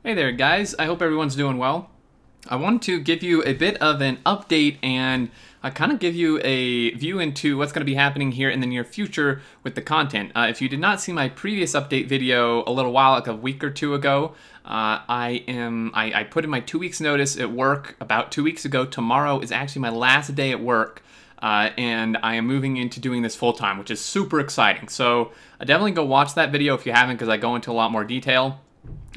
Hey there guys, I hope everyone's doing well. I wanted to give you a bit of an update and kind of give you a view into what's going to be happening here in the near future with the content. If you did not see my previous update video a little while, like a week or two ago, I put in my 2 weeks notice at work about 2 weeks ago. Tomorrow is actually my last day at work. And I am moving into doing this full time, which is super exciting. So definitely go watch that video if you haven't, because I go into a lot more detail.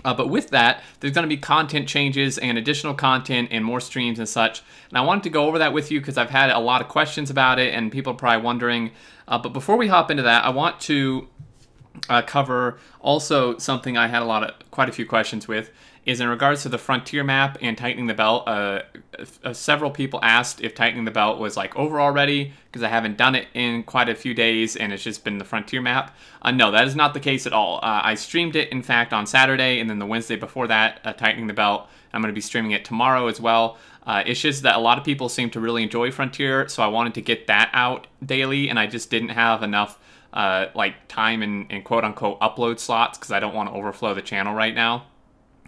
But with that, there's going to be content changes and additional content and more streams and such. And I wanted to go over that with you because I've had a lot of questions about it and people are probably wondering. But before we hop into that, I want to cover also something I had quite a few questions with, is in regards to the Frontier map and tightening the belt. Several people asked if tightening the belt was like over already, because I haven't done it in quite a few days and it's just been the Frontier map. No, that is not the case at all. I streamed it, in fact, on Saturday, and then the Wednesday before that, tightening the belt. I'm going to be streaming it tomorrow as well. It's just that a lot of people seem to really enjoy Frontier, so I wanted to get that out daily, and I just didn't have enough like time and quote-unquote upload slots, because I don't want to overflow the channel right now.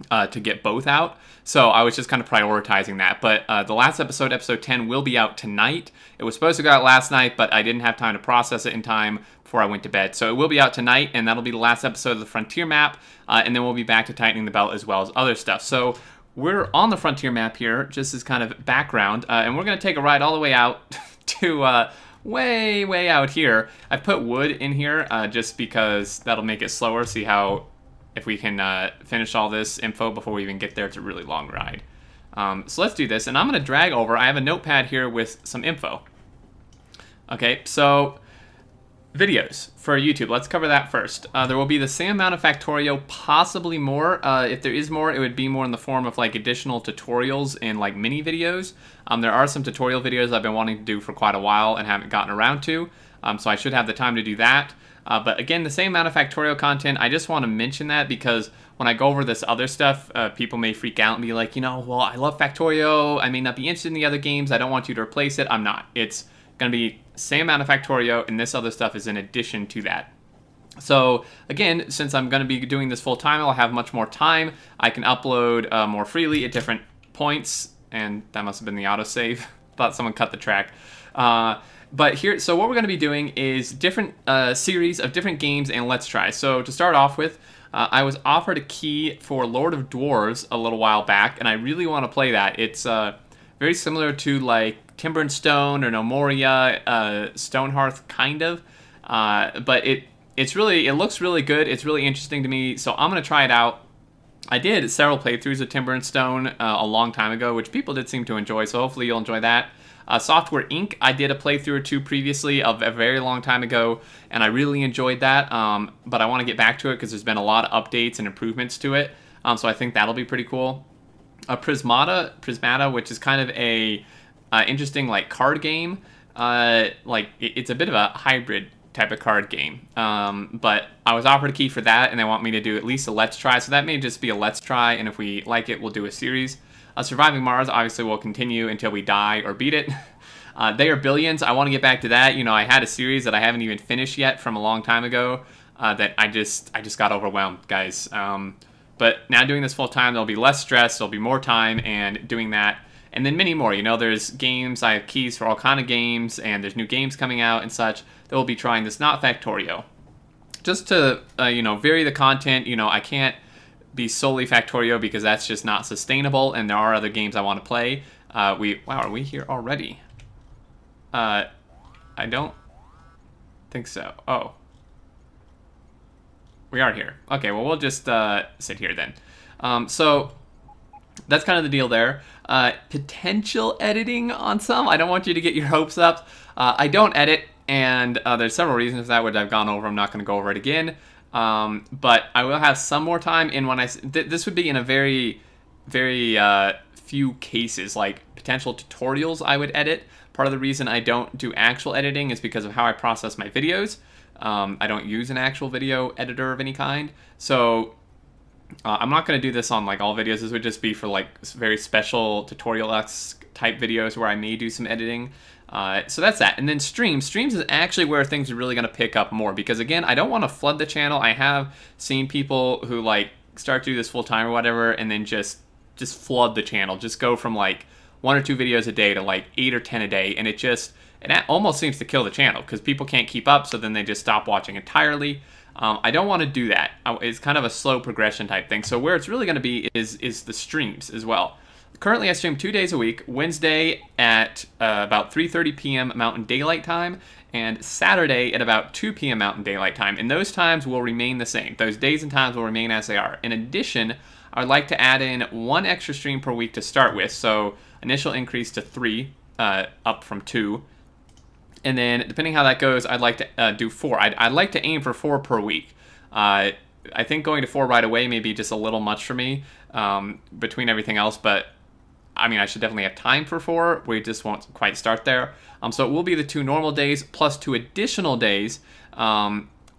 To get both out, so I was just kind of prioritizing that. But the last episode, episode 10, will be out tonight. It was supposed to go out last night, but I didn't have time to process it in time before I went to bed. So it will be out tonight, and that'll be the last episode of the Frontier map, and then we'll be back to tightening the belt as well as other stuff. So we're on the Frontier map here, just as kind of background, and we're going to take a ride all the way out to way out here. I've put wood in here just because that'll make it slower. See how if we can finish all this info before we even get there. It's a really long ride. So let's do this, and I'm going to drag over. I have a notepad here with some info. Okay, so videos for YouTube. Let's cover that first. There will be the same amount of Factorio, possibly more. If there is more, it would be more in the form of like additional tutorials and like mini videos. There are some tutorial videos I've been wanting to do for quite a while and haven't gotten around to, so I should have the time to do that. But again, the same amount of Factorio content. I just want to mention that because when I go over this other stuff, people may freak out and be like, you know, well, I love Factorio. I may not be interested in the other games. I don't want you to replace it. I'm not. It's going to be same amount of Factorio, and this other stuff is in addition to that. So again, since I'm going to be doing this full time, I'll have much more time. I can upload more freely at different points, and that must have been the autosave. Thought someone cut the track. But here, so what we're going to be doing is different series of different games and let's try. So to start off with, I was offered a key for Lord of Dwarves a little while back, and I really want to play that. It's very similar to like Timber and Stone or No Moria, Stonehearth kind of, but it looks really good. It's really interesting to me, so I'm going to try it out. I did several playthroughs of Timber and Stone a long time ago, which people did seem to enjoy, so hopefully you'll enjoy that. Software Inc. I did a playthrough or two previously of a very long time ago, and I really enjoyed that, but I want to get back to it because there's been a lot of updates and improvements to it, so I think that'll be pretty cool. Prismata, which is kind of a interesting like card game. It's a bit of a hybrid type of card game, but I was offered a key for that, and they want me to do at least a let's try, so that may just be a let's try, and if we like it, we'll do a series. Surviving Mars obviously will continue until we die or beat it. They Are Billions. I want to get back to that. You know, I had a series that I haven't even finished yet from a long time ago that I just got overwhelmed, guys. But now doing this full time, there'll be less stress, there'll be more time, and doing that. And then many more. You know, there's games. I have keys for all kind of games, and there's new games coming out and such that we'll be trying. This not Factorio. Just to you know, vary the content. You know, I can't be solely Factorio because that's just not sustainable, and there are other games I want to play. Wow, are we here already? I don't think so. Oh, we are here. Okay, well, we'll just sit here then. So that's kind of the deal there. Potential editing on some. I don't want you to get your hopes up. I don't edit, and there's several reasons for that, which I've gone over. I'm not going to go over it again. But I will have some more time, and when this would be in a very few cases, like potential tutorials I would edit. Part of the reason I don't do actual editing is because of how I process my videos. I don't use an actual video editor of any kind, so I'm not going to do this on like all videos. This would just be for like very special tutorial-esque type videos where I may do some editing. So that's that. And then streams. Streams is actually where things are really going to pick up more because, again, I don't want to flood the channel. I have seen people who like start to do this full time or whatever, and then just flood the channel. Just go from like 1 or 2 videos a day to like 8 or 10 a day, and it almost seems to kill the channel because people can't keep up, so then they just stop watching entirely. I don't want to do that. It's kind of a slow progression type thing. So where it's really going to be is the streams as well. Currently, I stream 2 days a week, Wednesday at about 3:30 p.m. Mountain Daylight Time, and Saturday at about 2 p.m. Mountain Daylight Time. And those times will remain the same. Those days and times will remain as they are. In addition, I'd like to add in 1 extra stream per week to start with. So initial increase to 3, up from 2. And then, depending how that goes, I'd like to do 4. I'd like to aim for 4 per week. I think going to 4 right away may be just a little much for me between everything else, but I mean, I should definitely have time for 4. We just won't quite start there. So it will be the 2 normal days plus 2 additional days,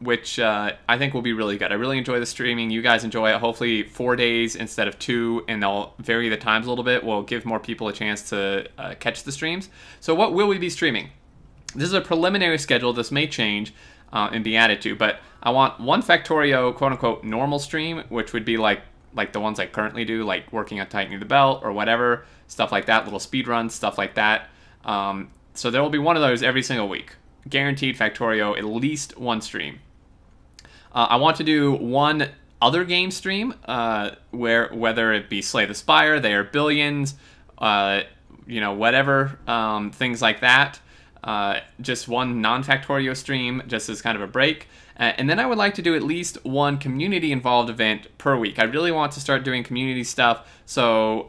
which I think will be really good. I really enjoy the streaming. You guys enjoy it. Hopefully 4 days instead of 2, and they'll vary the times a little bit. We'll give more people a chance to catch the streams. So what will we be streaming? This is a preliminary schedule. This may change and be added to, but I want 1 Factorio quote-unquote normal stream, which would be like the ones I currently do, like working on tightening the belt or whatever, stuff like that, little speed runs, stuff like that. So there will be 1 of those every single week. Guaranteed Factorio, at least 1 stream. I want to do 1 other game stream, whether it be Slay the Spire, They Are Billions, you know, whatever, things like that. Just 1 non-Factorio stream, just as kind of a break. And then I would like to do at least 1 community-involved event per week. I really want to start doing community stuff, so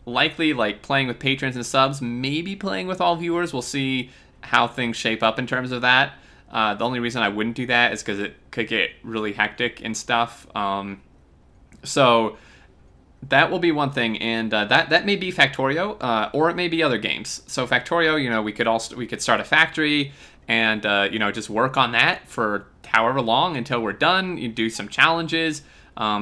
likely like playing with patrons and subs, maybe playing with all viewers. We'll see how things shape up in terms of that. The only reason I wouldn't do that is because it could get really hectic and stuff. So that will be 1 thing, and that may be Factorio, or it may be other games. So Factorio, you know, we could start a factory and you know, just work on that for however long until we're done. You do some challenges,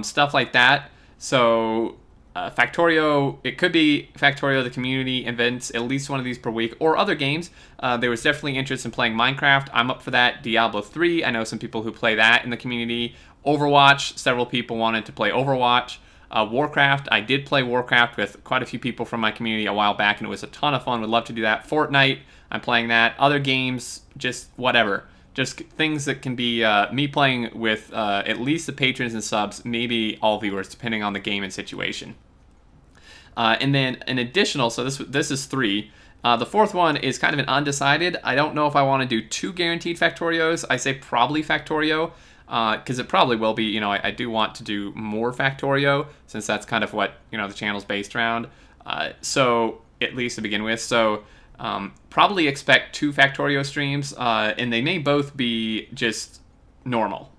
stuff like that. So Factorio, it could be Factorio, the community events, at least 1 of these per week, or other games. There was definitely interest in playing Minecraft. I'm up for that. Diablo 3, I know some people who play that in the community. Overwatch, several people wanted to play Overwatch. Warcraft, I did play Warcraft with quite a few people from my community a while back, and it was a ton of fun. Would love to do that. Fortnite, I'm playing that. Other games, just whatever. Just things that can be me playing with at least the patrons and subs, maybe all viewers, depending on the game and situation. And then an additional, so this is 3. The 4th one is kind of an undecided. I don't know if I want to do 2 guaranteed Factorios. I say probably Factorio, because it probably will be. You know, I do want to do more Factorio, since that's kind of what, you know, the channel's based around. So at least to begin with. So probably expect 2 Factorio streams, and they may both be just normal.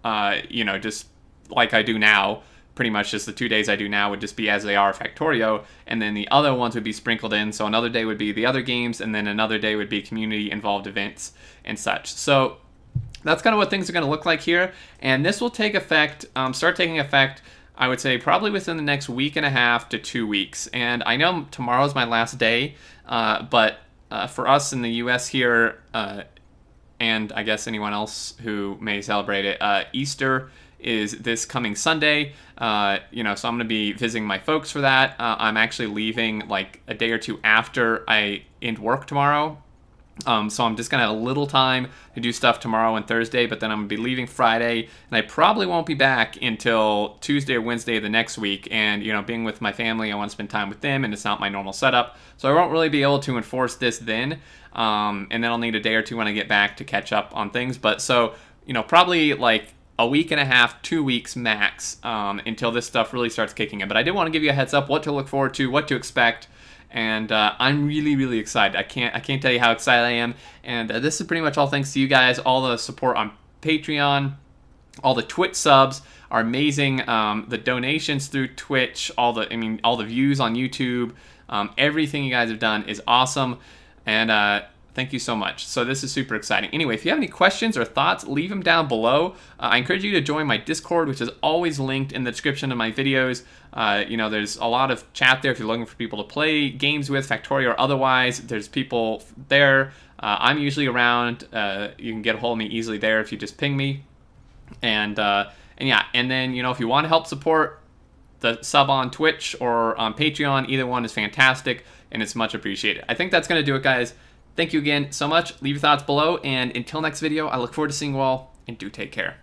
You know, just like I do now. Pretty much just the 2 days I do now would just be as they are Factorio, and then the other ones would be sprinkled in. So another day would be the other games, and then another day would be community-involved events and such. So that's kind of what things are going to look like here, and this will take effect, start taking effect, I would say probably within the next 1.5 to 2 weeks. And I know tomorrow's my last day, but for us in the US here, and I guess anyone else who may celebrate it, Easter is this coming Sunday. You know, so I'm going to be visiting my folks for that. I'm actually leaving like a day or 2 after I end work tomorrow. So I'm just going to have a little time to do stuff tomorrow and Thursday, but then I'm going to be leaving Friday, and I probably won't be back until Tuesday or Wednesday of the next week. And, you know, being with my family, I want to spend time with them, and it's not my normal setup. So I won't really be able to enforce this then. And then I'll need a day or 2 when I get back to catch up on things. But so, you know, probably like a 1.5, 2 weeks max, until this stuff really starts kicking in. But I did want to give you a heads up what to look forward to, what to expect. And I'm really, really excited. I can't tell you how excited I am. And this is pretty much all thanks to you guys, all the support on Patreon, all the Twitch subs are amazing. The donations through Twitch, all the views on YouTube, everything you guys have done is awesome. And thank you so much. So this is super exciting. Anyway, if you have any questions or thoughts, leave them down below. I encourage you to join my Discord, which is always linked in the description of my videos. You know, there's a lot of chat there if you're looking for people to play games with, Factorio or otherwise. There's people there. I'm usually around. You can get a hold of me easily there if you just ping me. And yeah, and then, you know, if you want to help support the sub on Twitch or on Patreon. Either one is fantastic, and it's much appreciated. I think that's going to do it, guys. Thank you again so much. Leave your thoughts below, and until next video, I look forward to seeing you all, and do take care.